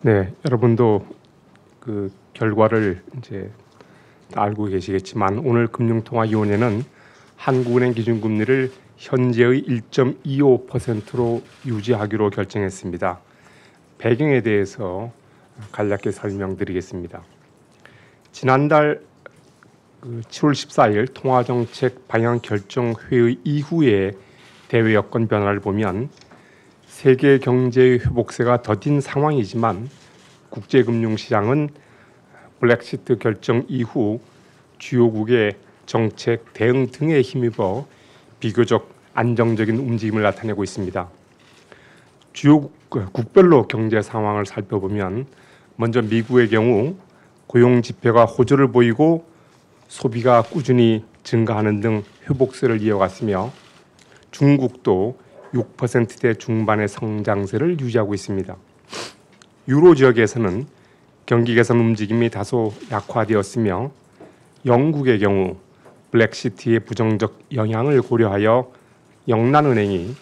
네, 여러분도 그 결과를 이제 다 알고 계시겠지만 오늘 금융통화위원회는 한국은행 기준금리를 현재의 1.25%로 유지하기로 결정했습니다. 배경에 대해서 간략히 설명드리겠습니다. 지난달 7월 14일 통화정책 방향 결정 회의 이후의 대외 여건 변화를 보면 세계 경제의 회복세가 더딘 상황이지만 국제금융시장은 브렉시트 결정 이후 주요국의 정책 대응 등에 힘입어 비교적 안정적인 움직임을 나타내고 있습니다. 주요 국별로 경제 상황을 살펴보면 먼저 미국의 경우 고용 지표가 호조를 보이고 소비가 꾸준히 증가하는 등 회복세를 이어갔으며 중국도 6%대 중반의 성장세를 유지하고 있습니다. 유로 지역에서는 경기 개선 움직임이 다소 약화되었으며 영국의 경우 브렉시트의 부정적 영향을 고려하여 영란은행이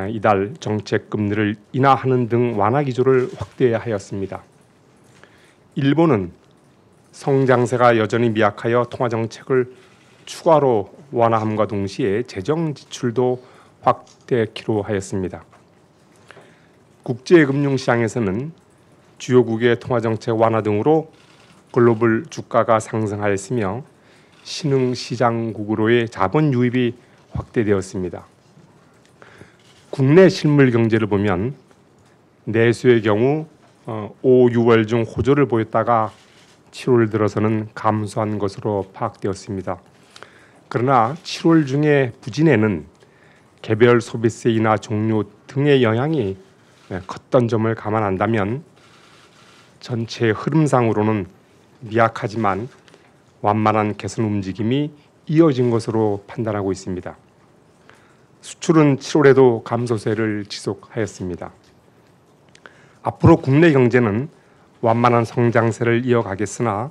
이달 정책 금리를 인하하는 등 완화 기조를 확대하였습니다. 일본은 성장세가 여전히 미약하여 통화 정책을 추가로 완화함과 동시에 재정 지출도 확대키로 하였습니다. 국제금융시장에서는 주요국의 통화정책 완화 등으로 글로벌 주가가 상승하였으며 신흥시장국으로의 자본 유입이 확대되었습니다. 국내 실물 경제를 보면 내수의 경우 5, 6월 중 호조를 보였다가 7월 들어서는 감소한 것으로 파악되었습니다. 그러나 7월 중에 부진에는 개별 소비세 인하 종료 등의 영향이 컸던 점을 감안한다면 전체 흐름상으로는 미약하지만 완만한 개선 움직임이 이어진 것으로 판단하고 있습니다. 수출은 7월에도 감소세를 지속하였습니다. 앞으로 국내 경제는 완만한 성장세를 이어가겠으나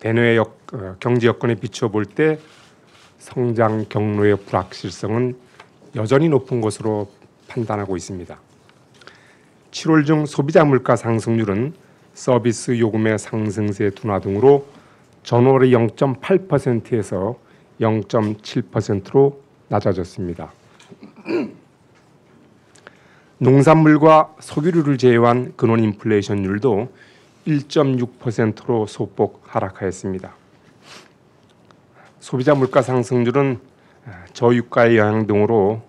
대내외 경제 여건에 비추어 볼 때 성장 경로의 불확실성은 여전히 높은 것으로 판단하고 있습니다. 7월 중 소비자 물가 상승률은 서비스 요금의 상승세 둔화 등으로 전월의 0.8%에서 0.7%로 낮아졌습니다. 농산물과 석유류를 제외한 근원 인플레이션율도 1.6%로 소폭 하락하였습니다. 소비자 물가 상승률은 저유가의 영향 등으로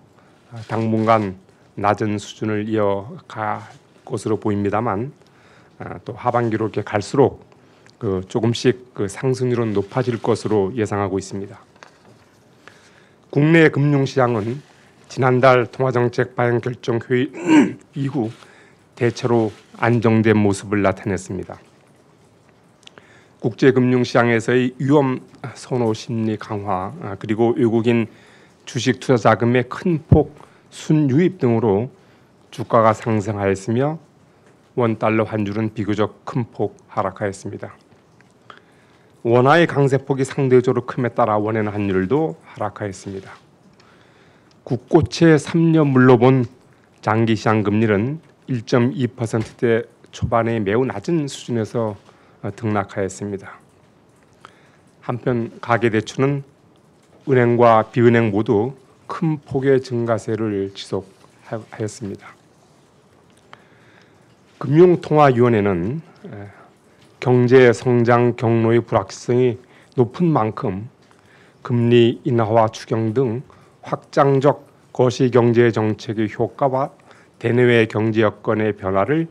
당분간 낮은 수준을 이어갈 것으로 보입니다만 또 하반기로 이렇게 갈수록 조금씩 상승률은 높아질 것으로 예상하고 있습니다. 국내 금융시장은 지난달 통화정책 방향 결정 회의 이후 대체로 안정된 모습을 나타냈습니다. 국제금융시장에서의 위험 선호 심리 강화 그리고 외국인 주식 투자 자금의 큰 폭 순유입 등으로 주가가 상승하였으며 원달러 환율은 비교적 큰 폭 하락하였습니다. 원화의 강세폭이 상대적으로 큼에 따라 원화의 환율도 하락하였습니다. 국고채 3년 물러본 장기시장 금리는 1.2%대 초반에 매우 낮은 수준에서 등락하였습니다. 한편 가계대출은 은행과 비은행 모두 큰 폭의 증가세를 지속하였습니다. 금융통화위원회는 경제 성장 경로의 불확실성이 높은 만큼 금리 인하와 추경 등 확장적 거시경제 정책의 효과와 대내외 경제 여건의 변화를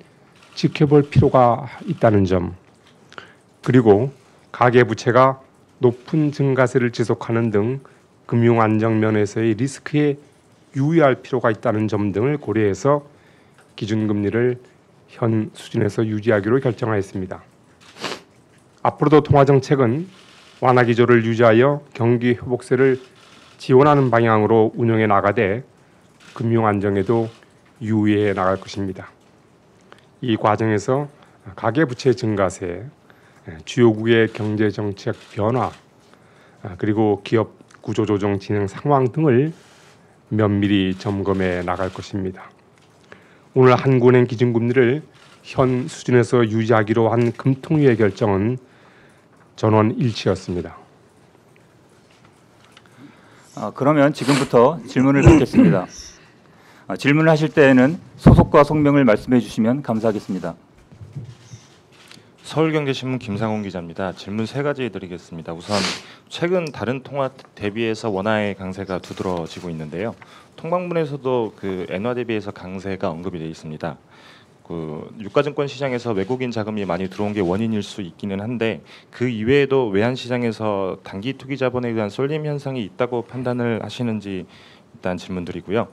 지켜볼 필요가 있다는 점, 그리고 가계부채가 높은 증가세를 지속하는 등 금융 안정 면에서의 리스크에 유의할 필요가 있다는 점 등을 고려해서 기준금리를 현 수준에서 유지하기로 결정하였습니다. 앞으로도 통화정책은 완화 기조를 유지하여 경기 회복세를 지원하는 방향으로 운영해 나가되 금융 안정에도 유의해 나갈 것입니다. 이 과정에서 가계부채 증가세, 주요국의 경제정책 변화, 그리고 기업 구조조정 진행 상황 등을 면밀히 점검해 나갈 것입니다. 오늘 한국은행 기준금리를 현 수준에서 유지하기로 한 금통위의 결정은 전원 일치였습니다. 그러면 지금부터 질문을 받겠습니다. 질문을 하실 때에는 소속과 속명을 말씀해 주시면 감사하겠습니다. 서울경제신문 김상훈 기자입니다. 질문 세 가지 드리겠습니다. 우선 최근 다른 통화 대비해서 원화의 강세가 두드러지고 있는데요. 통방문에서도 그 엔화 대비해서 강세가 언급이 되어 있습니다. 그 유가증권 시장에서 외국인 자금이 많이 들어온 게 원인일 수 있기는 한데 그 이외에도 외환 시장에서 단기 투기 자본에 대한 쏠림 현상이 있다고 판단을 하시는지 일단 질문드리고요.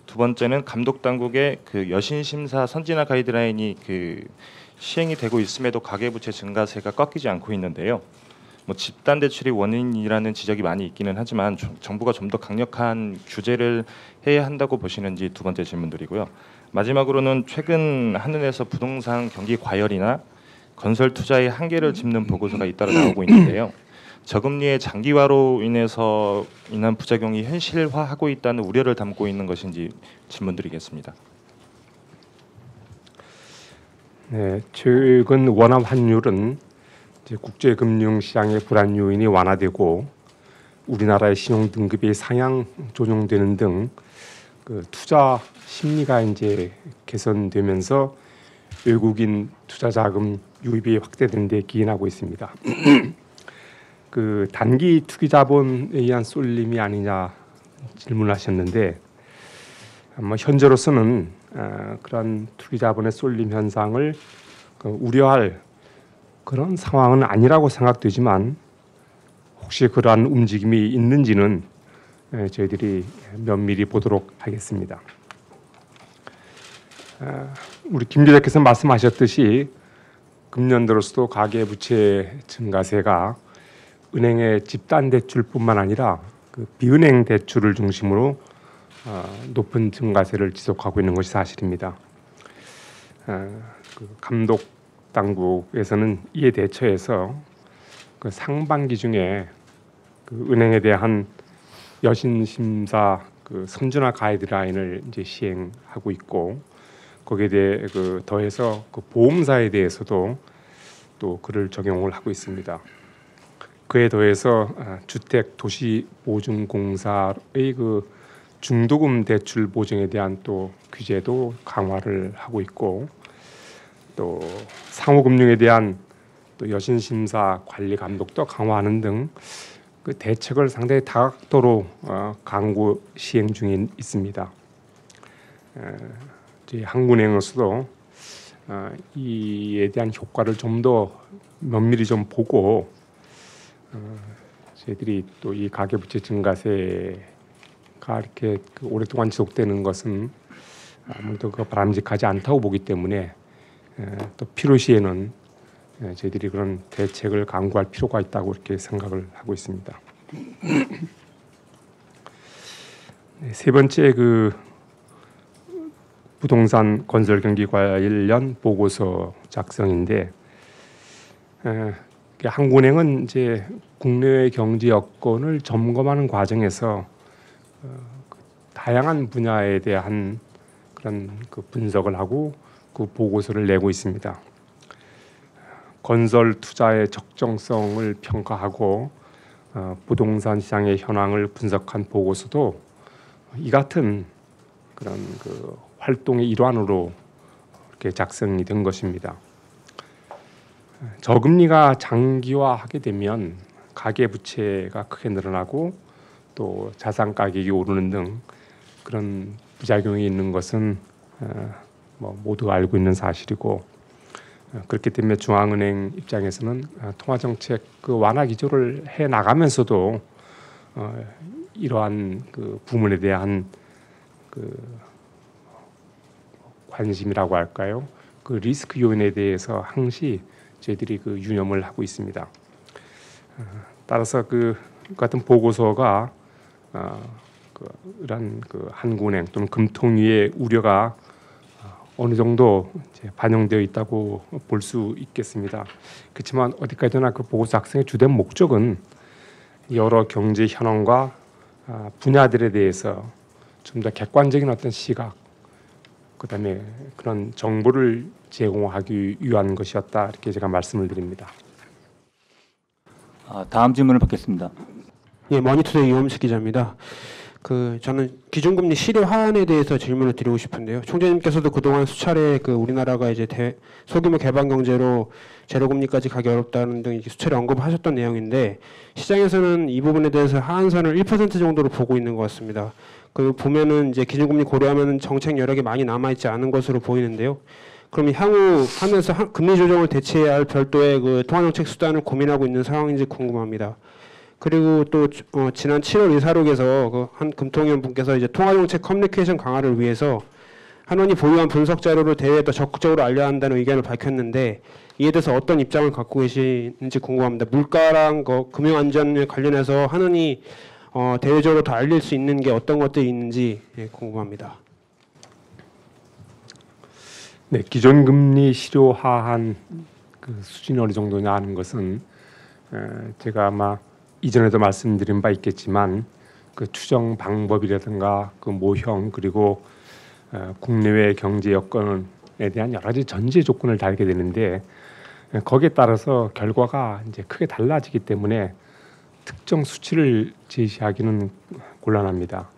두 번째는 감독 당국의 그 여신 심사 선진화 가이드라인이 그 시행이 되고 있음에도 가계부채 증가세가 꺾이지 않고 있는데요. 뭐 집단 대출이 원인이라는 지적이 많이 있기는 하지만 정부가 좀 더 강력한 규제를 해야 한다고 보시는지 두 번째 질문드리고요. 마지막으로는 최근 한은에서 부동산 경기 과열이나 건설 투자의 한계를 짚는 보고서가 잇따라 나오고 있는데요. 저금리의 장기화로 인한 부작용이 현실화하고 있다는 우려를 담고 있는 것인지 질문드리겠습니다. 네, 최근 원화 환율은 이제 국제 금융 시장의 불안 요인이 완화되고 우리나라의 신용 등급이 상향 조정되는 등 그 투자 심리가 이제 개선되면서 외국인 투자 자금 유입이 확대된 데 기인하고 있습니다. 그 단기 투기 자본에 의한 쏠림이 아니냐 질문하셨는데 아마 현재로서는 그런 투기 자본의 쏠림 현상을 우려할 그런 상황은 아니라고 생각되지만 혹시 그러한 움직임이 있는지는 저희들이 면밀히 보도록 하겠습니다. 우리 김 기자께서 말씀하셨듯이 금년 들어서도 가계부채 증가세가 은행의 집단 대출뿐만 아니라 그 비은행 대출을 중심으로 높은 증가세를 지속하고 있는 것이 사실입니다. 그 감독 당국에서는 이에 대처해서 그 상반기 중에 그 은행에 대한 여신 심사 그 선준화 가이드라인을 이제 시행하고 있고 거기에 대해 그 더해서 그 보험사에 대해서도 또 그를 적용을 하고 있습니다. 그에 더해서 주택도시보증공사의 그 중도금 대출 보증에 대한 또 규제도 강화를 하고 있고 또 상호금융에 대한 또 여신심사 관리 감독도 강화하는 등 그 대책을 상당히 다각도로 강구 시행 중에 있습니다. 저희 한국은행에서도 이에 대한 효과를 좀 더 면밀히 좀 보고 저희들이 또 이 가계부채 증가세가 이렇게 오랫동안 지속되는 것은 아무래도 그 바람직하지 않다고 보기 때문에 또 필요시에는 저희들이 그런 대책을 강구할 필요가 있다고 이렇게 생각을 하고 있습니다. 세 번째 그 부동산 건설 경기 관련 보고서 작성인데 한국은행은 이제 국내 경제 여건을 점검하는 과정에서 다양한 분야에 대한 그런 그 분석을 하고 그 보고서를 내고 있습니다. 건설 투자의 적정성을 평가하고 부동산 시장의 현황을 분석한 보고서도 이 같은 그런 그 활동의 일환으로 이렇게 작성이 된 것입니다. 저금리가 장기화하게 되면 가계 부채가 크게 늘어나고 또 자산 가격이 오르는 등 그런 부작용이 있는 것은 뭐 모두가 알고 있는 사실이고 그렇기 때문에 중앙은행 입장에서는 통화정책 그 완화 기조를 해 나가면서도 이러한 그 부문에 대한 그 관심이라고 할까요? 그 리스크 요인에 대해서 항시 저희들이 그 유념을 하고 있습니다. 따라서 그 같은 보고서가 이런 그 한국은행 또는 금통위의 우려가 어느 정도 이제 반영되어 있다고 볼 수 있겠습니다. 그렇지만 어디까지나 그 보고서 작성의 주된 목적은 여러 경제 현황과 분야들에 대해서 좀 더 객관적인 어떤 시각 그다음에 그런 정보를 제공하기 위한 것이었다 이렇게 제가 말씀을 드립니다. 다음 질문을 받겠습니다. 예, 머니투데이 유험식 기자입니다. 저는 기준금리 실효 하한에 대해서 질문을 드리고 싶은데요. 총재님께서도 그동안 수차례 우리나라가 이제 소규모 개방 경제로 제로금리까지 가기 어렵다는 등 수차례 언급하셨던 내용인데 시장에서는 이 부분에 대해서 하한선을 1% 정도로 보고 있는 것 같습니다. 보면은 이제 기준금리 고려하면 정책 여력이 많이 남아 있지 않은 것으로 보이는데요. 그럼 향후 하면서 금리 조정을 대체해야 할 별도의 통화정책 수단을 고민하고 있는 상황인지 궁금합니다. 그리고 또 지난 7월 의사록에서 한 금통위원 분께서 이제 통화정책 커뮤니케이션 강화를 위해서 한원이 보유한 분석 자료를 대외에 더 적극적으로 알려야 한다는 의견을 밝혔는데 이에 대해서 어떤 입장을 갖고 계시는지 궁금합니다. 물가랑 금융 안전에 관련해서 한원이 대외적으로 더 알릴 수 있는 게 어떤 것들이 있는지 궁금합니다. 네, 기존 금리 실효 하한 수준이 어느 정도냐 하는 것은 제가 아마 이전에도 말씀드린 바 있겠지만 추정 방법이라든가 모형 그리고 국내외 경제 여건에 대한 여러 가지 전제 조건을 달게 되는데 거기에 따라서 결과가 이제 크게 달라지기 때문에 특정 수치를 제시하기는 곤란합니다.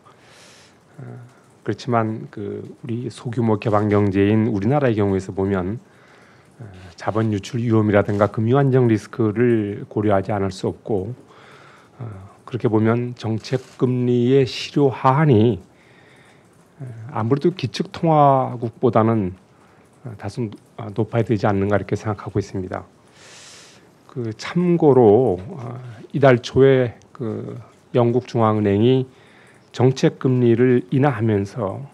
그렇지만 우리 소규모 개방 경제인 우리나라의 경우에서 보면 자본 유출 위험이라든가 금융 안정 리스크를 고려하지 않을 수 없고 그렇게 보면 정책 금리의 실효 하한이 아무래도 기축 통화국보다는 다소 높아야 되지 않는가 이렇게 생각하고 있습니다. 참고로 이달 초에 영국 중앙은행이 정책 금리를 인하하면서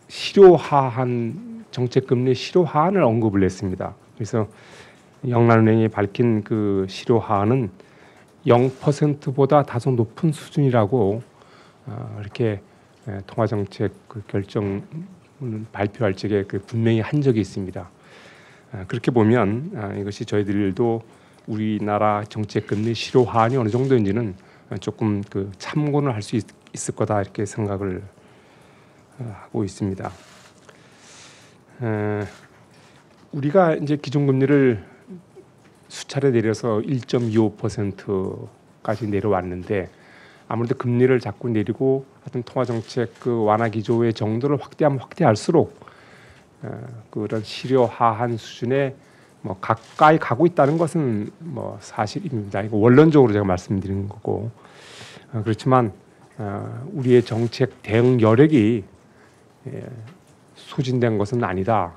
실효 하한 정책 금리 실효 하한을 언급을 했습니다. 그래서 영란은행이 밝힌 실효 하한은 0%보다 다소 높은 수준이라고 이렇게 통화정책 결정 발표할 적에 분명히 한 적이 있습니다. 그렇게 보면 이것이 저희들도 우리나라 정책금리 실효 하한이 어느 정도인지는 조금 참고는 할 수 있을 거다 이렇게 생각을 하고 있습니다. 우리가 이제 기준금리를 수차례 내려서 1.25%까지 내려왔는데 아무래도 금리를 자꾸 내리고 하여튼 통화정책 완화 기조의 정도를 확대하면 확대할수록 그런 실효 하한 수준에 가까이 가고 있다는 것은 사실입니다. 이거 원론적으로 제가 말씀드리는 거고 그렇지만 우리의 정책 대응 여력이 소진된 것은 아니다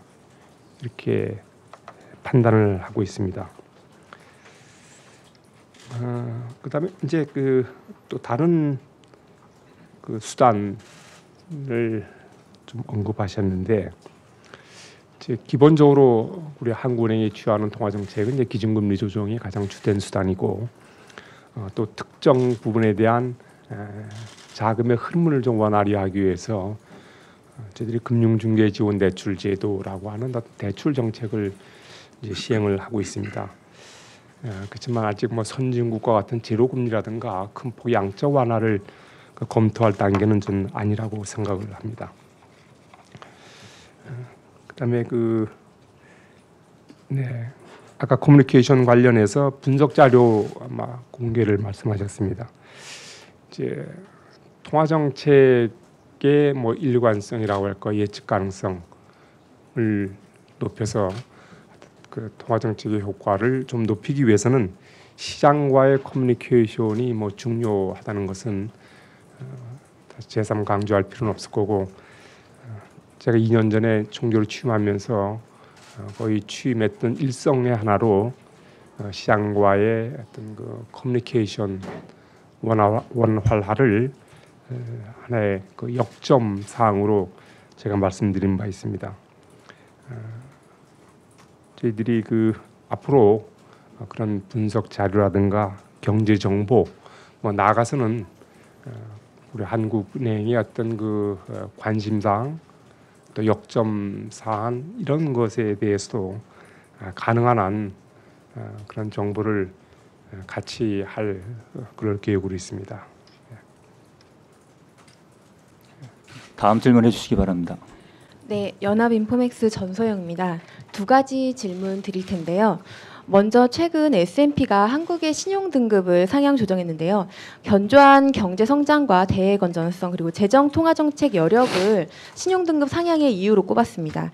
이렇게 판단을 하고 있습니다. 그다음에 이제 또 다른 수단을 좀 언급하셨는데 기본적으로 우리 한국은행이 취하는 통화정책은 이제 기준금리 조정이 가장 주된 수단이고 또 특정 부분에 대한 자금의 흐름을 좀 원활히 하기 위해서 저희들이 금융중개지원대출제도라고 하는 대출 정책을 이제 시행을 하고 있습니다. 그렇지만 아직 선진국과 같은 제로금리라든가 큰 폭의 양적 완화를 검토할 단계는 좀 아니라고 생각을 합니다. 그다음에 아까 커뮤니케이션 관련해서 분석 자료 아마 공개를 말씀하셨습니다. 이제 통화 정책의 일관성이라고 할까 예측 가능성을 높여서 통화 정책의 효과를 좀 높이기 위해서는 시장과의 커뮤니케이션이 중요하다는 것은 재삼 강조할 필요는 없을 거고 제가 2년 전에 총재로 취임하면서 거의 취임했던 일성의 하나로 시장과의 어떤 커뮤니케이션 원활화를 하나의 역점 사항으로 제가 말씀드린 바 있습니다. 저희들이 앞으로 그런 분석 자료라든가 경제 정보 나아가서는 우리 한국은행의 어떤 관심사항 또 역점 사안 이런 것에 대해서도 가능한 한 그런 정보를 같이 할 그럴 계획으로 있습니다. 다음 질문해 주시기 바랍니다. 네, 연합인포맥스 전소영입니다. 두 가지 질문 드릴 텐데요. 먼저 최근 S&P가 한국의 신용 등급을 상향 조정했는데요. 견조한 경제 성장과 대외 건전성 그리고 재정 통화 정책 여력을 신용 등급 상향의 이유로 꼽았습니다.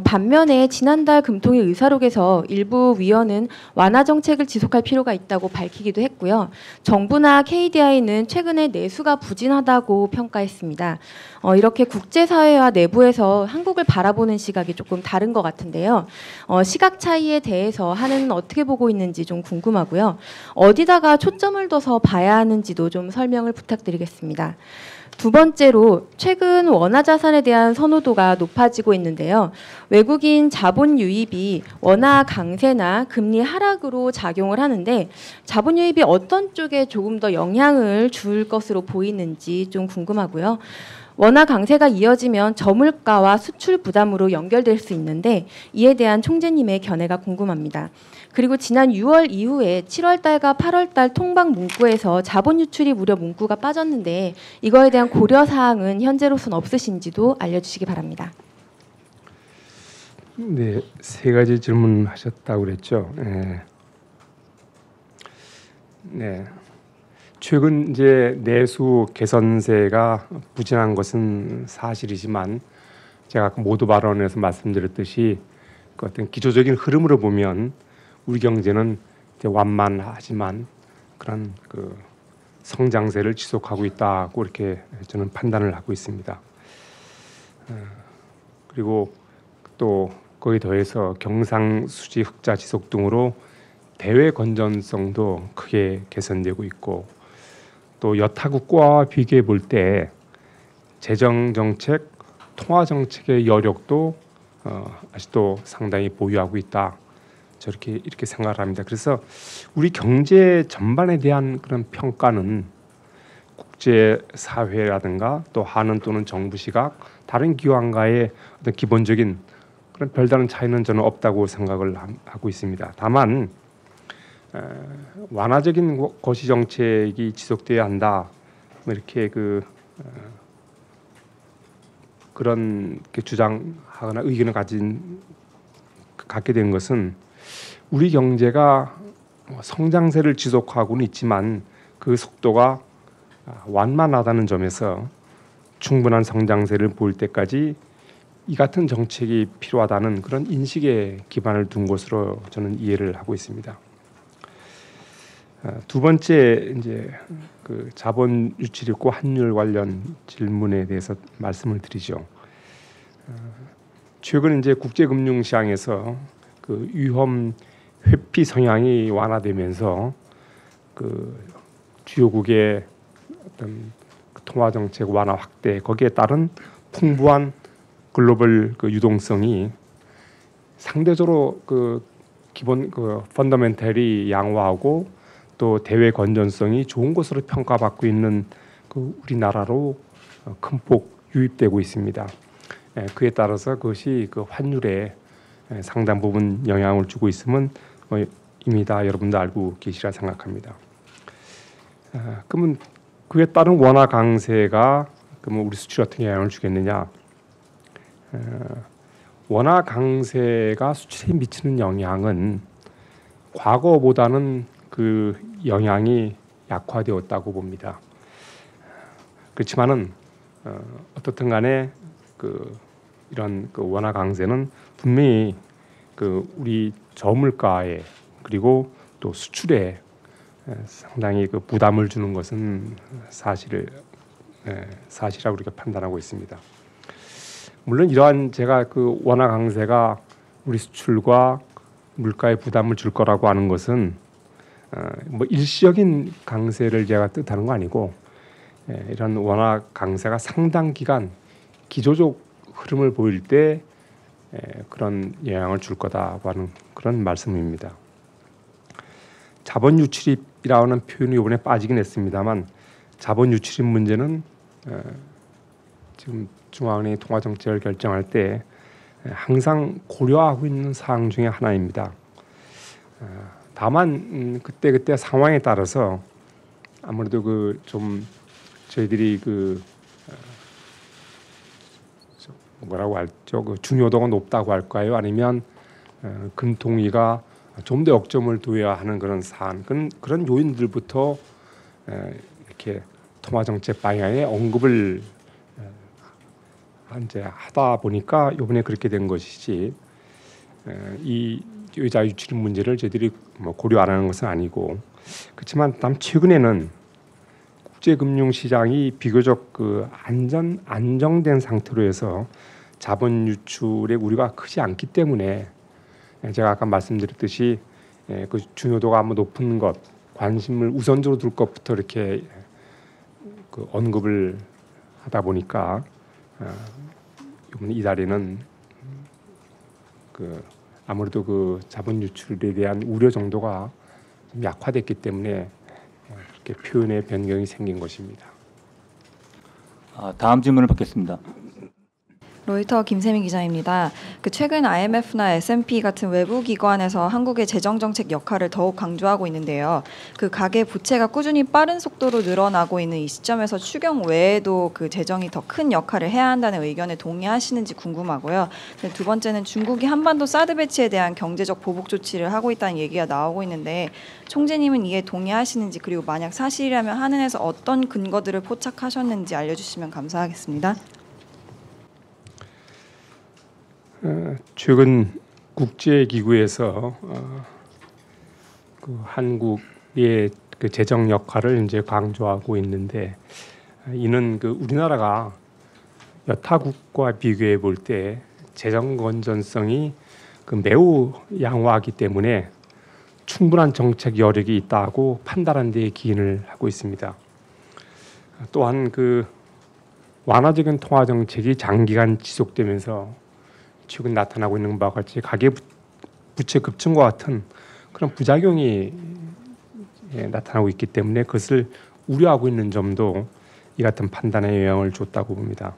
반면에 지난달 금통위 의사록에서 일부 위원은 완화 정책을 지속할 필요가 있다고 밝히기도 했고요. 정부나 KDI는 최근에 내수가 부진하다고 평가했습니다. 이렇게 국제사회와 내부에서 한국을 바라보는 시각이 조금 다른 것 같은데요. 시각 차이에 대해서 한은 어떻게 보고 있는지 좀 궁금하고요. 어디다가 초점을 둬서 봐야 하는지도 좀 설명을 부탁드리겠습니다. 두 번째로 최근 원화 자산에 대한 선호도가 높아지고 있는데요. 외국인 자본 유입이 원화 강세나 금리 하락으로 작용을 하는데 자본 유입이 어떤 쪽에 조금 더 영향을 줄 것으로 보이는지 좀 궁금하고요. 원화 강세가 이어지면 저물가와 수출 부담으로 연결될 수 있는데 이에 대한 총재님의 견해가 궁금합니다. 그리고 지난 6월 이후에 7월 달과 8월 달 통방 문구에서 자본 유출이 무려 문구가 빠졌는데 이거에 대한 고려 사항은 현재로서는 없으신지도 알려주시기 바랍니다. 네, 세 가지 질문하셨다고 그랬죠. 네. 네. 최근 이제 내수 개선세가 부진한 것은 사실이지만 제가 아까 모두 발언에서 말씀드렸듯이 그 어떤 기초적인 흐름으로 보면 우리 경제는 이제 완만하지만 그런 그 성장세를 지속하고 있다고 이렇게 저는 판단을 하고 있습니다. 그리고 또 거기에 더해서 경상수지 흑자 지속 등으로 대외 건전성도 크게 개선되고 있고 또 여타국과 비교해 볼 때 재정 정책, 통화 정책의 여력도 아직도 상당히 보유하고 있다. 저렇게 이렇게 생각을 합니다. 그래서 우리 경제 전반에 대한 그런 평가는 국제 사회라든가 또 한은 또는 정부 시각 다른 기관과의 어떤 기본적인 그런 별다른 차이는 저는 없다고 생각을 하고 있습니다. 다만 완화적인 거시 정책이 지속돼야 한다. 이렇게 그런 주장하거나 의견을 갖게 된 것은 우리 경제가 성장세를 지속하고는 있지만 그 속도가 완만하다는 점에서 충분한 성장세를 보일 때까지 이 같은 정책이 필요하다는 그런 인식에 기반을 둔 것으로 저는 이해를 하고 있습니다. 두 번째 이제 그 자본 유출입과 환율 관련 질문에 대해서 말씀을 드리죠. 최근 이제 국제 금융 시장에서 그 위험 회피 성향이 완화되면서 그 주요국의 어떤 통화 정책 완화 확대 거기에 따른 풍부한 글로벌 그 유동성이 상대적으로 그 기본 그 펀더멘털이 양호하고 또 대외 건전성이 좋은 것으로 평가받고 있는 그 우리나라로 큰 폭 유입되고 있습니다. 그에 따라서 그것이 그 환율에 상당 부분 영향을 주고 있음은 이미 다 여러분도 알고 계시라 생각합니다. 그러면 그에 따른 원화 강세가 그러면 우리 수출 어떤 영향을 주겠느냐? 원화 강세가 수출에 미치는 영향은 과거보다는 그 영향이 약화되었다고 봅니다. 그렇지만은 어떻든 간에 이런 원화 강세는 분명히 우리 저물가에 그리고 또 수출에 상당히 부담을 주는 것은 사실이라고 우리가 판단하고 있습니다. 물론 이러한 제가 원화 강세가 우리 수출과 물가에 부담을 줄 거라고 하는 것은 뭐 일시적인 강세를 제가 뜻하는 거 아니고 이런 원화 강세가 상당 기간 기조적 흐름을 보일 때 그런 영향을 줄 거다고 하는 그런 말씀입니다. 자본 유출입이라는 표현이 이번에 빠지긴 했습니다만 자본 유출입 문제는 지금 중앙은행이 통화 정책을 결정할 때 항상 고려하고 있는 사항 중에 하나입니다. 다만 그때 상황에 따라서 아무래도 좀 저희들이 뭐라고 할죠? 그 중요도가 높다고 할까요? 아니면 금통위가 좀 더 역점을 둬야 하는 그런 사안, 그런 요인들부터 이렇게 통화 정책 방향에 언급을 이제 하다 보니까 이번에 그렇게 된 것이지, 이 여자 유출 문제를 저희들이 뭐 고려 안 하는 것은 아니고, 그렇지만 다음 최근에는 국제금융시장이 비교적 그 안정된 상태로 해서 자본 유출의 우려가 크지 않기 때문에, 제가 아까 말씀드렸듯이 그 중요도가 한번 높은 것, 관심을 우선적으로 둘 것부터 이렇게 그 언급을 하다 보니까 이번 이달에는 그 아무래도 그 자본 유출에 대한 우려 정도가 좀 약화됐기 때문에 그렇게 표현의 변경이 생긴 것입니다. 다음 질문을 받겠습니다. 로이터 김세민 기자입니다. 최근 IMF나 S&P 같은 외부 기관에서 한국의 재정 정책 역할을 더욱 강조하고 있는데요. 가계 부채가 꾸준히 빠른 속도로 늘어나고 있는 이 시점에서 추경 외에도 재정이 더 큰 역할을 해야 한다는 의견에 동의하시는지 궁금하고요. 두 번째는 중국이 한반도 사드 배치에 대한 경제적 보복 조치를 하고 있다는 얘기가 나오고 있는데, 총재님은 이에 동의하시는지, 그리고 만약 사실이라면 한은에서 어떤 근거들을 포착하셨는지 알려주시면 감사하겠습니다. 최근 국제기구에서 그 한국의 그 재정 역할을 이제 강조하고 있는데, 이는 그 우리나라가 여타국과 비교해 볼 때 재정 건전성이 매우 양호하기 때문에 충분한 정책 여력이 있다고 판단하는 데 기인을 하고 있습니다. 또한 완화적인 통화 정책이 장기간 지속되면서 최근 나타나고 있는 바와 같이 가계 부채 급증과 같은 그런 부작용이 나타나고 있기 때문에 그것을 우려하고 있는 점도 이 같은 판단에 영향을 줬다고 봅니다.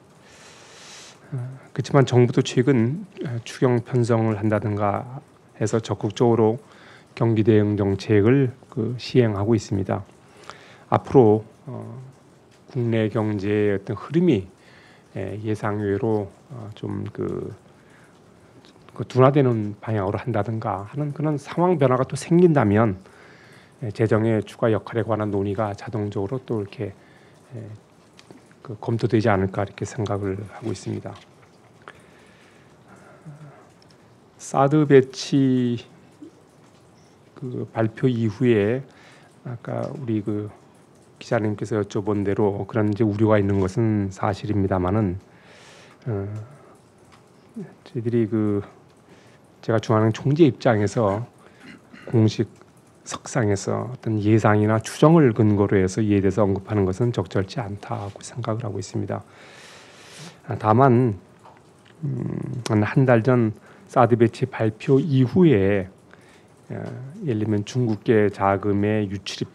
그렇지만 정부도 최근 추경 편성을 한다든가 해서 적극적으로 경기 대응 정책을 시행하고 있습니다. 앞으로 국내 경제의 어떤 흐름이 예상외로 좀 둔화되는 방향으로 한다든가 하는 그런 상황 변화가 또 생긴다면 재정의 추가 역할에 관한 논의가 자동적으로 또 이렇게 검토되지 않을까 이렇게 생각을 하고 있습니다. 사드 배치 발표 이후에 아까 우리 기자님께서 여쭤본 대로 그런 이제 우려가 있는 것은 사실입니다만은, 저희들이 제가 주하는 총재 입장에서 공식 석상에서 어떤 예상이나 추정을 근거로 해서 이에 대해서 언급하는 것은 적절치 않다고 생각을 하고 있습니다. 다만 한 달 전 사드 배치 발표 이후에 예를 들면 중국계 자금의 유출입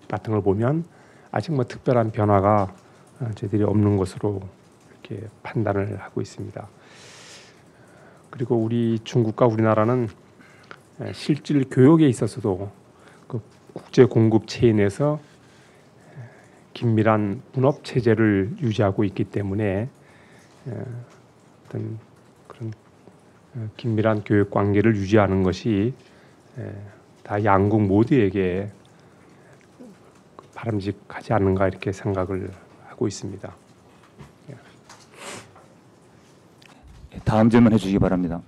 같은 걸 보면 아직 특별한 변화가 저희들이 없는 것으로 이렇게 판단을 하고 있습니다. 그리고 우리 중국과 우리나라는 실질 교역에 있어서도 국제 공급 체인에서 긴밀한 분업 체제를 유지하고 있기 때문에 어떤 그런 긴밀한 교역 관계를 유지하는 것이 다 양국 모두에게 바람직하지 않는가 이렇게 생각을 하고 있습니다. 다음 질문 해주시기 바랍니다.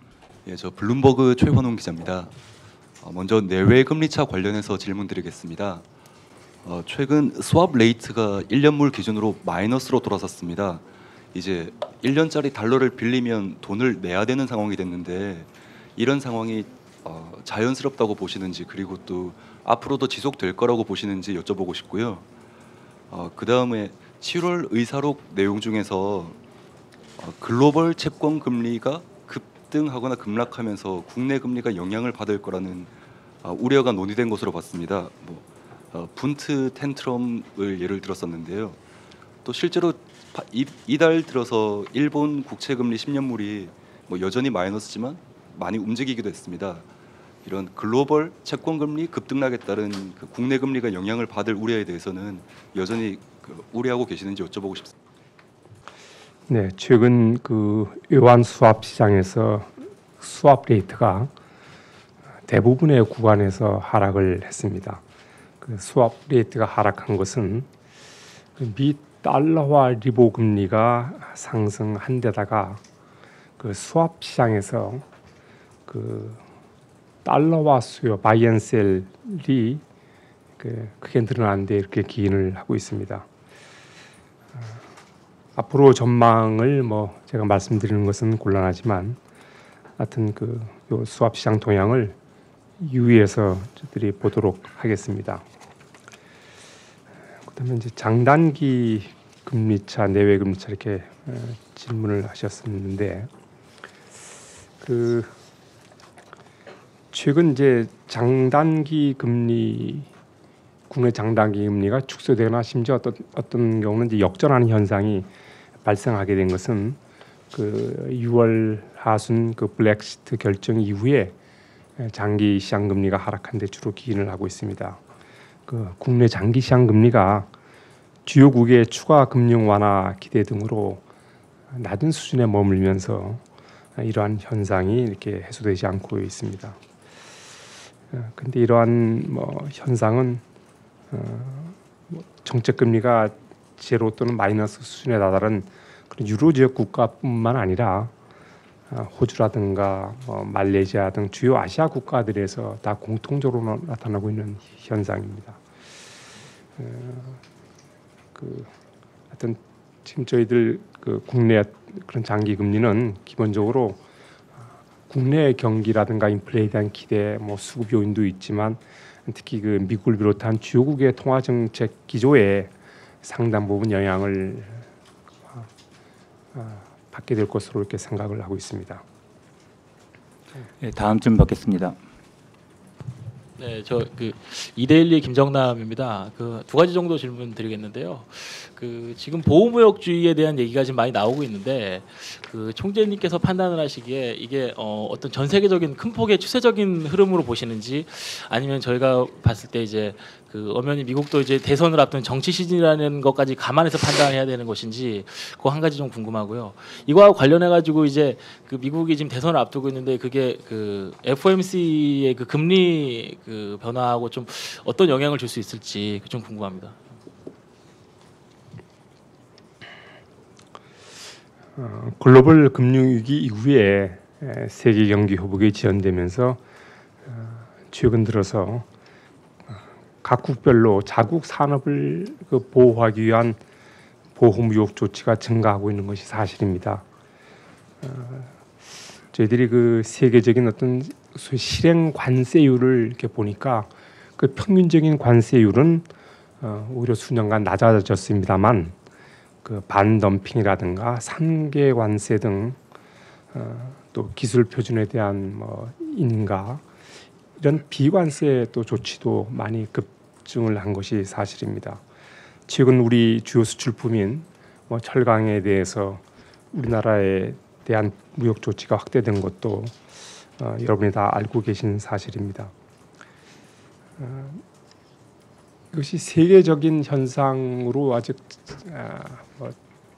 예, 저 블룸버그 최원웅 기자입니다. 먼저 내외 금리차 관련해서 질문드리겠습니다. 최근 스왑 레이트가 1년물 기준으로 마이너스로 돌아섰습니다. 이제 1년짜리 달러를 빌리면 돈을 내야 되는 상황이 됐는데, 이런 상황이 자연스럽다고 보시는지, 그리고 또 앞으로도 지속될 거라고 보시는지 여쭤보고 싶고요. 그 다음에 7월 의사록 내용 중에서 글로벌 채권 금리가 급등하거나 급락하면서 국내 금리가 영향을 받을 거라는 우려가 논의된 것으로 봤습니다. 분트 텐트럼을 예를 들었었는데요. 또 실제로 이달 들어서 일본 국채 금리 10년물이 여전히 마이너스지만 많이 움직이기도 했습니다. 이런 글로벌 채권 금리 급등락에 따른 국내 금리가 영향을 받을 우려에 대해서는 여전히 우려하고 계시는지 여쭤보고 싶습니다. 네, 최근 그 외환 수합 시장에서 수합 레이트가 대부분의 구간에서 하락을 했습니다. 그 수합 레이트가 하락한 것은 미 달러화 리보 금리가 상승한 데다가 그 수합 시장에서 그 달러화 수요 바이앤셀이 크게 늘어난 데 이렇게 기인을 하고 있습니다. 앞으로 전망을 뭐 제가 말씀드리는 것은 곤란하지만 하여튼 요 수합 시장 동향을 유의해서 저희들이 보도록 하겠습니다. 그다음에 이제 장단기 금리차, 내외 금리차 이렇게 질문을 하셨었는데 최근 이제 장단기 금리 국내 장단기 금리가 축소되거나 심지어 어떤 경우는 이제 역전하는 현상이 발생하게 된 것은 6월 하순 블랙시트 결정 이후에 장기 시장 금리가 하락한 데 주로 기인을 하고 있습니다. 국내 장기 시장 금리가 주요국의 추가 금융 완화 기대 등으로 낮은 수준에 머물면서 이러한 현상이 이렇게 해소되지 않고 있습니다. 근데 이러한 현상은 정책 금리가 제로 또는 마이너스 수준에 다다른 그런 유로 지역 국가뿐만 아니라 호주라든가 말레이시아 등 주요 아시아 국가들에서 다 공통적으로 나타나고 있는 현상입니다. 하여튼 지금 저희들 국내 그런 장기 금리는 기본적으로 국내 경기라든가 인플레에 대한 기대, 수급 요인도 있지만 특히 미국을 비롯한 주요국의 통화 정책 기조에 상당 부분 영향을 받게 될 것으로 이렇게 생각을 하고 있습니다. 네, 다음 쯤 받겠습니다. 네, 저 이데일리 김정남입니다. 두 가지 정도 질문 드리겠는데요. 지금 보호무역주의에 대한 얘기가 지금 많이 나오고 있는데 총재님께서 판단을 하시기에 이게 어떤 전 세계적인 큰 폭의 추세적인 흐름으로 보시는지 아니면 저희가 봤을 때 이제 엄연히 미국도 이제 대선을 앞둔 정치 시즌이라는 것까지 감안해서 판단해야 되는 것인지 그거 한 가지 좀 궁금하고요. 이거와 관련해 가지고 이제 미국이 지금 대선을 앞두고 있는데 그게 FOMC의 금리 변화하고 좀 어떤 영향을 줄 수 있을지 좀 궁금합니다. 글로벌 금융위기 이후에 세계 경기 회복이 지연되면서 최근 들어서 각국별로 자국 산업을 보호하기 위한 보호무역 조치가 증가하고 있는 것이 사실입니다. 저희들이 세계적인 어떤 실행 관세율을 이렇게 보니까 평균적인 관세율은 오히려 수년간 낮아졌습니다만 반덤핑이라든가 산계 관세 등 또 기술 표준에 대한 인가 이런 비관세 또 조치도 많이 급증을 한 것이 사실입니다. 최근 우리 주요 수출품인 철강에 대해서 우리나라에 대한 무역 조치가 확대된 것도 여러분이 다 알고 계신 사실입니다. 이것이 세계적인 현상으로 아직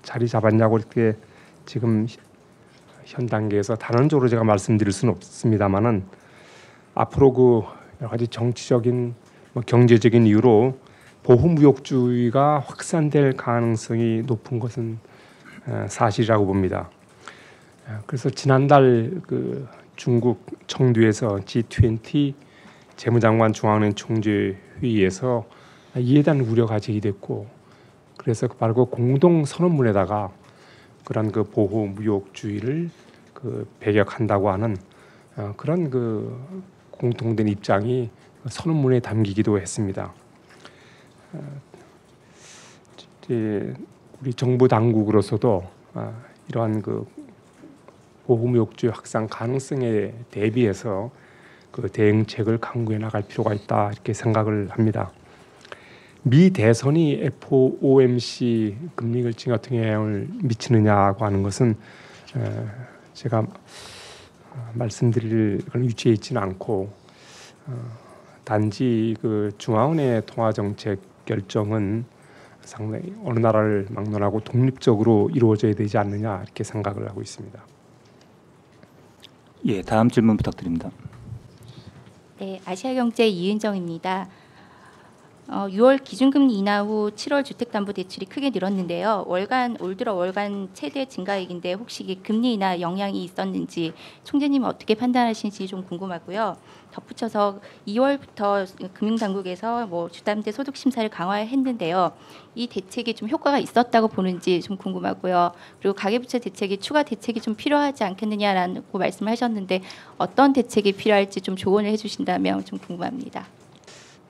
자리 잡았냐고 이렇게 지금 현 단계에서 단언적으로 제가 말씀드릴 수는 없습니다만은 앞으로 여러 가지 정치적인 경제적인 이유로 보호무역주의가 확산될 가능성이 높은 것은 사실이라고 봅니다. 그래서 지난달 중국 청두에서 G20 재무장관 중앙은행 총재 회의에서 이에 대한 우려가 제기됐고 그래서 바로 공동 선언문에다가 그런 보호무역주의를 배격한다고 하는 그런 공통된 입장이 선언문에 담기기도 했습니다. 우리 정부 당국으로서도 이러한 보호무역주의 확산 가능성에 대비해서 대응책을 강구해 나갈 필요가 있다 이렇게 생각을 합니다. 미 대선이 FOMC 금리 결정에 어떤 영향을 미치느냐고 하는 것은 제가 말씀드릴 그런 위치에 있지는 않고 단지 중앙은행의 통화정책 결정은 상당히 어느 나라를 막론하고 독립적으로 이루어져야 되지 않느냐 이렇게 생각을 하고 있습니다. 예, 다음 질문 부탁드립니다. 네, 아시아경제 이은정입니다. 6월 기준금리 인하 후 7월 주택담보대출이 크게 늘었는데요. 올 들어 월간 최대 증가액인데 혹시 이게 금리 인하 영향이 있었는지 총재님은 어떻게 판단하시는지 좀 궁금하고요. 덧붙여서 2월부터 금융당국에서 주담대 소득 심사를 강화했는데요. 이 대책이 좀 효과가 있었다고 보는지 좀 궁금하고요. 그리고 가계부채 대책이 추가 대책이 좀 필요하지 않겠느냐라고 말씀하셨는데 어떤 대책이 필요할지 좀 조언을 해주신다면 좀 궁금합니다.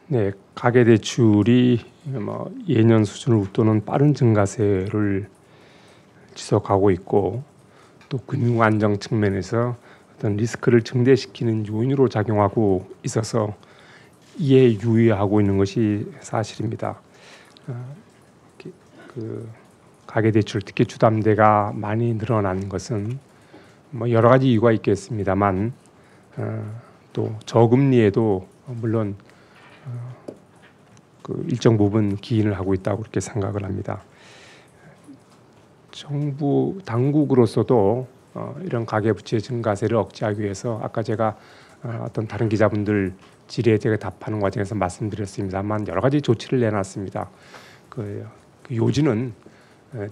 네, 가계 대출이 예년 수준을 웃도는 빠른 증가세를 지속하고 있고 또 금융 안정 측면에서 어떤 리스크를 증대시키는 요인으로 작용하고 있어서 이에 유의하고 있는 것이 사실입니다. 그 가계 대출 특히 주담대가 많이 늘어난 것은 여러 가지 이유가 있겠습니다만 또 저금리에도 물론 그 일정 부분 기인을 하고 있다고 그렇게 생각을 합니다. 정부 당국으로서도 이런 가계부채 증가세를 억제하기 위해서 아까 제가 어떤 다른 기자분들 질의에 제가 답하는 과정에서 말씀드렸습니다만 여러 가지 조치를 내놨습니다. 그 요지는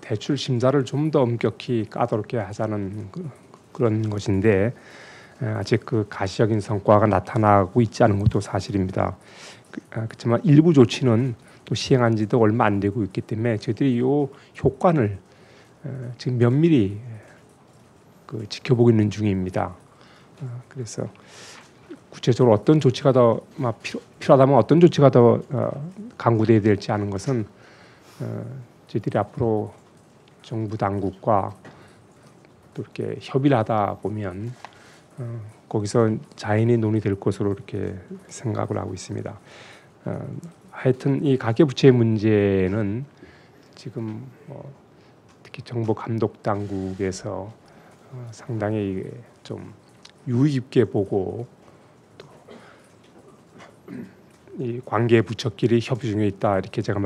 대출 심사를 좀 더 엄격히 까다롭게 하자는 그런 것인데 아직 그 가시적인 성과가 나타나고 있지 않은 것도 사실입니다. 그렇지만 일부 조치는 또 시행한 지도 얼마 안 되고 있기 때문에 저희들이 이 효과를 지금 면밀히 지켜보고 있는 중입니다. 그래서 구체적으로 어떤 조치가 더 필요하다면 어떤 조치가 더 강구돼야 될지 하는 것은 저희들이 앞으로 정부 당국과 또 이렇게 협의를 하다 보면 거기서 자연히 논의될 것으로 이렇게 생각을 하고 있습니다. 하여튼 이 가계부채 문제는 지금 특히 정부 감독 당국에서 상당히 좀 유의 깊게 보고 또 이 관계 부처끼리 협의 중에 있다 이렇게 제가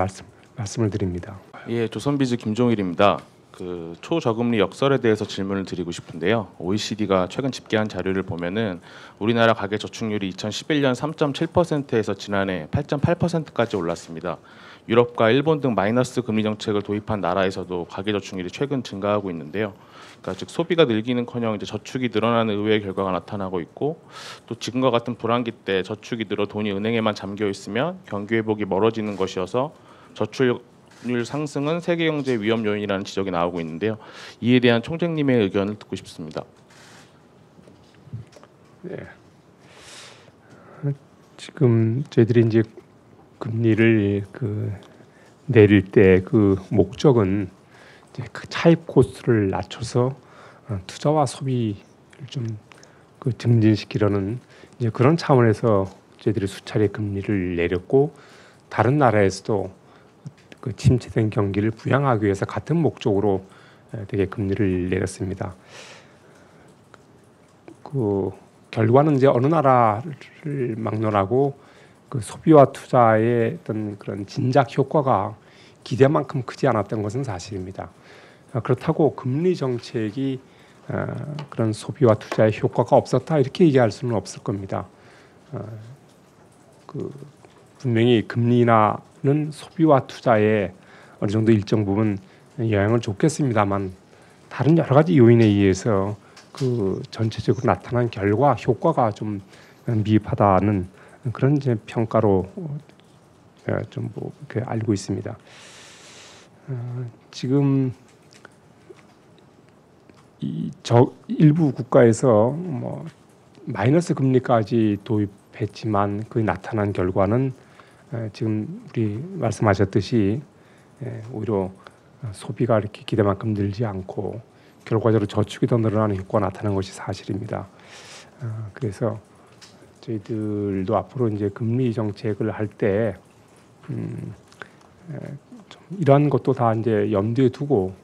말씀을 드립니다. 예, 조선비즈 김종일입니다. 그 초저금리 역설에 대해서 질문을 드리고 싶은데요. OECD가 최근 집계한 자료를 보면은 우리나라 가계 저축률이 2011년 3.7%에서 지난해 8.8%까지 올랐습니다. 유럽과 일본 등 마이너스 금리 정책을 도입한 나라에서도 가계 저축률이 최근 증가하고 있는데요. 그러니까 즉 소비가 늘기는커녕 이제 저축이 늘어나는 의외의 결과가 나타나고 있고 또 지금과 같은 불황기 때 저축이 늘어 돈이 은행에만 잠겨 있으면 경기 회복이 멀어지는 것이어서 저축률 상승은 세계 경제 위험 요인이라는 지적이 나오고 있는데요. 이에 대한 총재님의 의견을 듣고 싶습니다. 네. 지금 저희들이 이제 금리를 내릴 때 그 목적은 이제 그 차입 코스트를 낮춰서 투자와 소비를 좀 증진시키려는 이제 그런 차원에서 저희들이 수차례 금리를 내렸고 다른 나라에서도 그 침체된 경기를 부양하기 위해서 같은 목적으로 되게 금리를 내렸습니다. 그 결과는 이제 어느 나라를 막론하고 그 소비와 투자의 어떤 그런 진작 효과가 기대만큼 크지 않았던 것은 사실입니다. 그렇다고 금리 정책이 그런 소비와 투자의 효과가 없었다 이렇게 얘기할 수는 없을 겁니다. 분명히 금리 인하는 소비와 투자에 어느 정도 일정 부분 영향을 줬겠습니다만 다른 여러 가지 요인에 의해서 그 전체적으로 나타난 결과 효과가 좀 미흡하다는 그런 이제 평가로 좀 이렇게 알고 있습니다. 지금 일부 국가에서 마이너스 금리까지 도입했지만 그 나타난 결과는 지금 우리 말씀하셨듯이 오히려 소비가 이렇게 기대만큼 늘지 않고 결과적으로 저축이 더 늘어나는 효과가 나타난 것이 사실입니다. 그래서 저희들도 앞으로 이제 금리 정책을 할 때 이러한 것도 다 이제 염두에 두고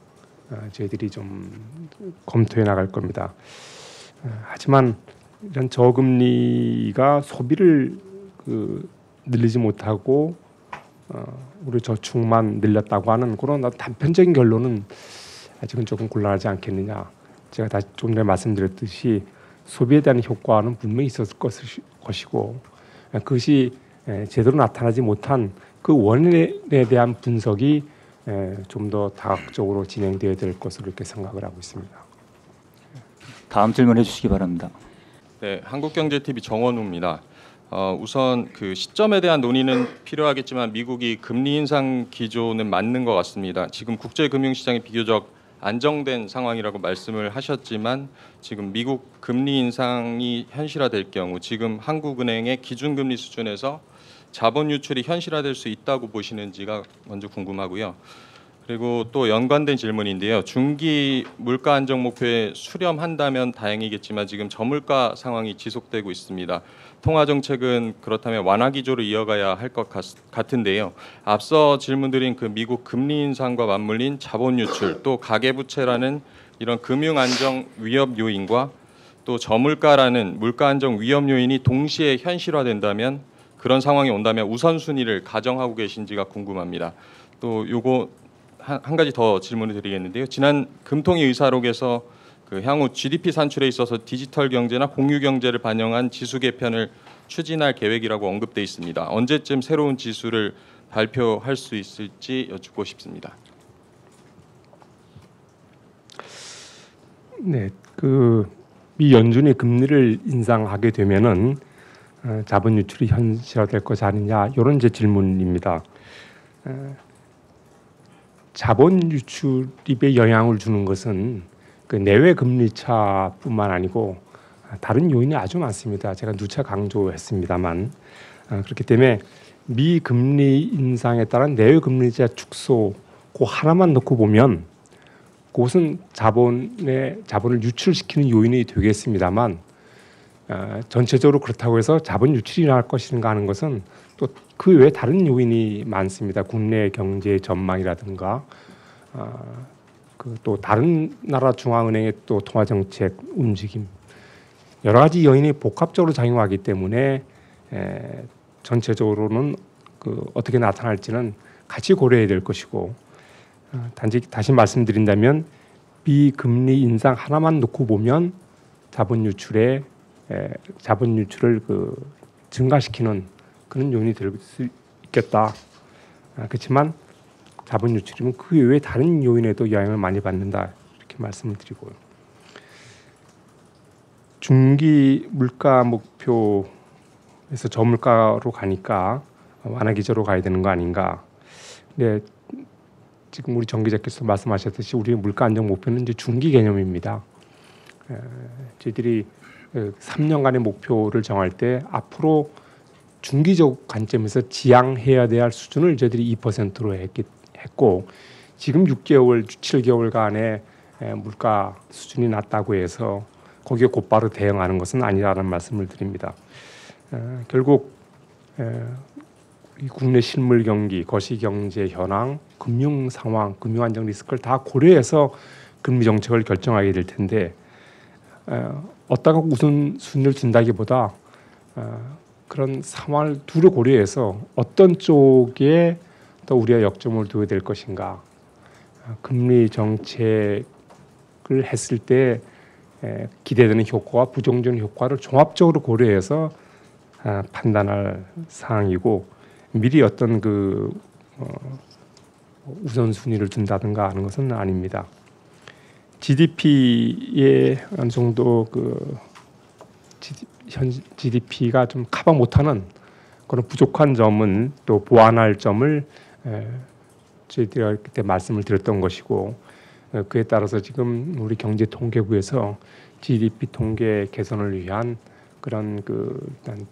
저희들이 좀 검토해 나갈 겁니다. 하지만 이런 저금리가 소비를 늘리지 못하고 우리 저축만 늘렸다고 하는 그런 단편적인 결론은 아직은 조금 곤란하지 않겠느냐. 제가 다시 좀 전에 말씀드렸듯이 소비에 대한 효과는 분명히 있었을 것이고 그것이 제대로 나타나지 못한 그 원인에 대한 분석이 좀 더 다각적으로 진행되어야 될 것으로 이렇게 생각을 하고 있습니다. 다음 질문해 주시기 바랍니다. 네, 한국경제TV 정원우입니다. 우선 그 시점에 대한 논의는 필요하겠지만 미국이 금리 인상 기조는 맞는 것 같습니다. 지금 국제 금융시장이 비교적 안정된 상황이라고 말씀을 하셨지만 지금 미국 금리 인상이 현실화될 경우 지금 한국은행의 기준금리 수준에서 자본 유출이 현실화될 수 있다고 보시는지가 먼저 궁금하고요. 그리고 또 연관된 질문인데요. 중기 물가 안정 목표에 수렴한다면 다행이겠지만 지금 저물가 상황이 지속되고 있습니다. 통화 정책은 그렇다면 완화 기조로 이어가야 할 것 같은데요. 앞서 질문드린 그 미국 금리 인상과 맞물린 자본 유출, 또 가계부채라는 이런 금융 안정 위협 요인과 또 저물가라는 물가 안정 위협 요인이 동시에 현실화된다면 그런 상황이 온다면 우선순위를 가정하고 계신지가 궁금합니다. 또 요거 한 가지 더 질문을 드리겠는데요. 지난 금통위 의사록에서 그 향후 GDP 산출에 있어서 디지털 경제나 공유 경제를 반영한 지수 개편을 추진할 계획이라고 언급돼 있습니다. 언제쯤 새로운 지수를 발표할 수 있을지 여쭙고 싶습니다. 네, 미 연준이 금리를 인상하게 되면은 자본 유출이 현실화될 것이 아니냐 이런 제 질문입니다. 자본 유출입에 영향을 주는 것은 그 내외 금리 차뿐만 아니고 다른 요인이 아주 많습니다. 제가 누차 강조했습니다만 그렇기 때문에 미 금리 인상에 따른 내외 금리차 축소 그 하나만 놓고 보면 그것은 자본을 유출시키는 요인이 되겠습니다만 전체적으로 그렇다고 해서 자본 유출이 일어날 것인가 하는 것은 또 그 외에 다른 요인이 많습니다. 국내 경제 전망이라든가 또 다른 나라 중앙은행의 또 통화 정책 움직임 여러 가지 요인이 복합적으로 작용하기 때문에 전체적으로는 어떻게 나타날지는 같이 고려해야 될 것이고 단지 다시 말씀드린다면 비금리 인상 하나만 놓고 보면 자본 유출을 증가시키는 그런 요인이 될 수 있겠다. 그렇지만 자본 유출이면 그 외에 다른 요인에도 영향을 많이 받는다 이렇게 말씀을 드리고요. 중기 물가 목표에서 저물가로 가니까 완화 기조로 가야 되는 거 아닌가? 근데 지금 우리 정 기자께서 말씀하셨듯이 우리 물가 안정 목표는 이제 중기 개념입니다. 저희들이 3년간의 목표를 정할 때 앞으로 중기적 관점에서 지향해야 될 수준을 저희들이 2%로 했고 지금 6개월, 7개월간의 물가 수준이 낮다고 해서 거기에 곧바로 대응하는 것은 아니라는 말씀을 드립니다. 결국 이 국내 실물 경기, 거시 경제 현황, 금융 상황, 금융 안정 리스크를 다 고려해서 금리 정책을 결정하게 될 텐데 어디다가 우선순위를 둔다기보다 그런 상황을 두루 고려해서 어떤 쪽에 또 우리가 역점을 두어야 될 것인가, 금리 정책을 했을 때 기대되는 효과와 부정적인 효과를 종합적으로 고려해서 판단할 사항이고 미리 어떤 우선순위를 둔다든가 하는 것은 아닙니다. GDP에 어느 정도 현 GDP가 좀 커버 못하는 그런 부족한 점은 또 보완할 점을 저희들이 그때 말씀을 드렸던 것이고 그에 따라서 지금 우리 경제통계부에서 GDP 통계 개선을 위한 그런 일단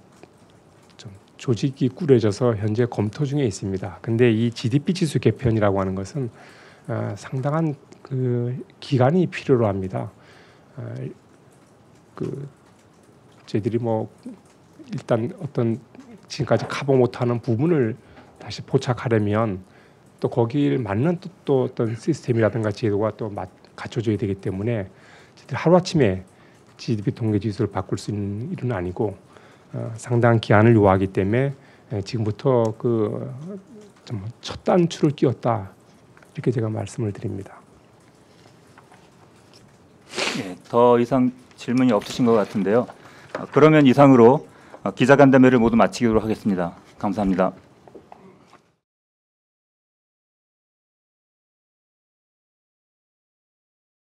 좀 조직이 꾸려져서 현재 검토 중에 있습니다. 근데 이 GDP 지수 개편이라고 하는 것은 상당한 기간이 필요로 합니다. 저희들이 일단 어떤 지금까지 커버 못하는 부분을 다시 포착하려면 또 거기에 맞는 또 어떤 시스템이라든가 제도가 또 갖춰져야 되기 때문에 저희들이 하루아침에 GDP 통계 지수를 바꿀 수 있는 일은 아니고 상당한 기한을 요하기 때문에 지금부터 좀 첫 단추를 끼웠다 이렇게 제가 말씀을 드립니다. 예, 더 이상 질문이 없으신 것 같은데요. 그러면 이상으로 기자간담회를 모두 마치도록 하겠습니다. 감사합니다.